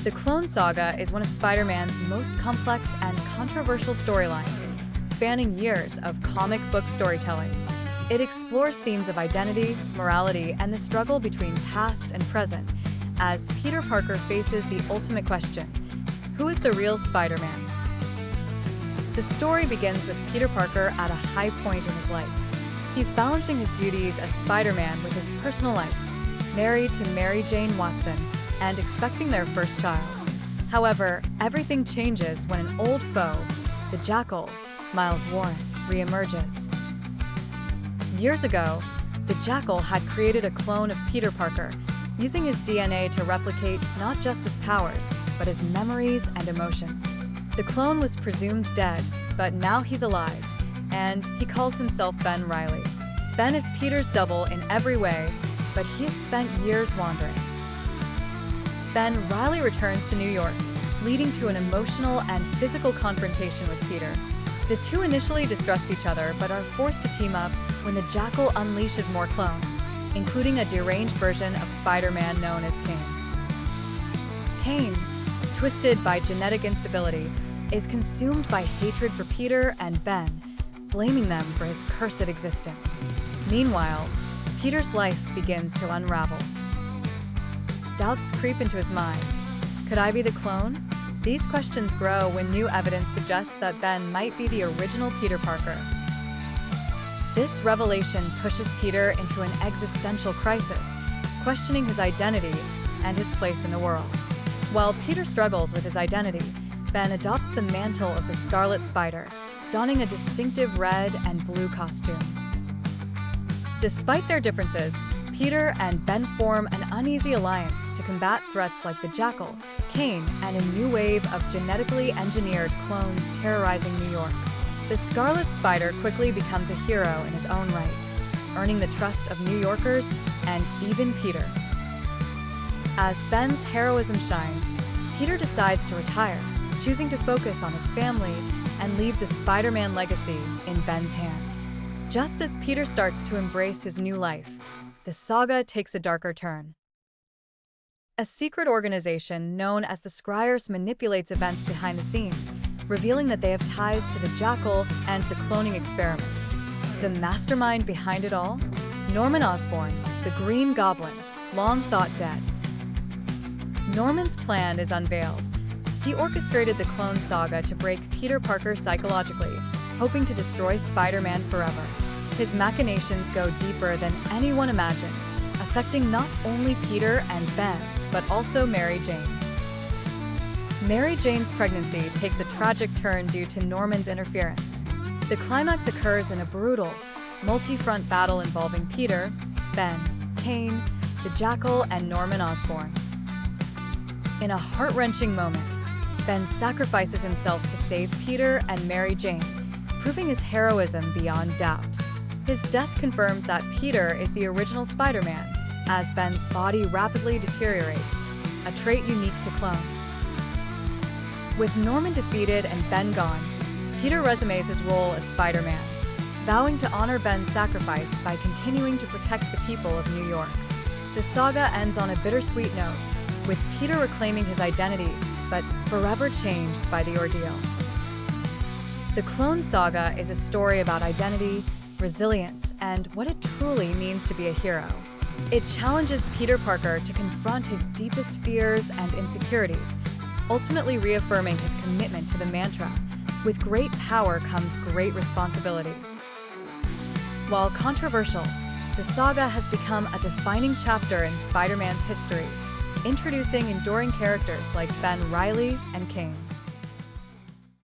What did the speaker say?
The Clone Saga is one of Spider-Man's most complex and controversial storylines, spanning years of comic book storytelling. It explores themes of identity, morality, and the struggle between past and present, as Peter Parker faces the ultimate question: who is the real Spider-Man? The story begins with Peter Parker at a high point in his life. He's balancing his duties as Spider-Man with his personal life, married to Mary Jane Watson, and expecting their first child. However, everything changes when an old foe, the Jackal, Miles Warren, reemerges. Years ago, the Jackal had created a clone of Peter Parker, using his DNA to replicate not just his powers, but his memories and emotions. The clone was presumed dead, but now he's alive, and he calls himself Ben Reilly. Ben is Peter's double in every way, but he has spent years wandering. Then Reilly returns to New York, leading to an emotional and physical confrontation with Peter. The two initially distrust each other, but are forced to team up when the Jackal unleashes more clones, including a deranged version of Spider-Man known as Kaine. Kaine, twisted by genetic instability, is consumed by hatred for Peter and Ben, blaming them for his cursed existence. Meanwhile, Peter's life begins to unravel. Doubts creep into his mind. Could I be the clone? These questions grow when new evidence suggests that Ben might be the original Peter Parker. This revelation pushes Peter into an existential crisis, questioning his identity and his place in the world. While Peter struggles with his identity, Ben adopts the mantle of the Scarlet Spider, donning a distinctive red and blue costume. Despite their differences, Peter and Ben form an uneasy alliance to combat threats like the Jackal, Kaine, and a new wave of genetically engineered clones terrorizing New York. The Scarlet Spider quickly becomes a hero in his own right, earning the trust of New Yorkers and even Peter. As Ben's heroism shines, Peter decides to retire, choosing to focus on his family and leave the Spider-Man legacy in Ben's hands. Just as Peter starts to embrace his new life, the saga takes a darker turn. A secret organization known as the Scryers manipulates events behind the scenes, revealing that they have ties to the Jackal and the cloning experiments. The mastermind behind it all? Norman Osborn, the Green Goblin, long thought dead. Norman's plan is unveiled. He orchestrated the Clone Saga to break Peter Parker psychologically, hoping to destroy Spider-Man forever. His machinations go deeper than anyone imagined, affecting not only Peter and Ben, but also Mary Jane. Mary Jane's pregnancy takes a tragic turn due to Norman's interference. The climax occurs in a brutal, multi-front battle involving Peter, Ben, Kaine, the Jackal, and Norman Osborn. In a heart-wrenching moment, Ben sacrifices himself to save Peter and Mary Jane, proving his heroism beyond doubt. His death confirms that Peter is the original Spider-Man, as Ben's body rapidly deteriorates, a trait unique to clones. With Norman defeated and Ben gone, Peter resumes his role as Spider-Man, vowing to honor Ben's sacrifice by continuing to protect the people of New York. The saga ends on a bittersweet note, with Peter reclaiming his identity, but forever changed by the ordeal. The Clone Saga is a story about identity, resilience, and what it truly means to be a hero. It challenges Peter Parker to confront his deepest fears and insecurities, ultimately reaffirming his commitment to the mantra, "With great power comes great responsibility." While controversial, the saga has become a defining chapter in Spider-Man's history, introducing enduring characters like Ben Reilly and Kaine.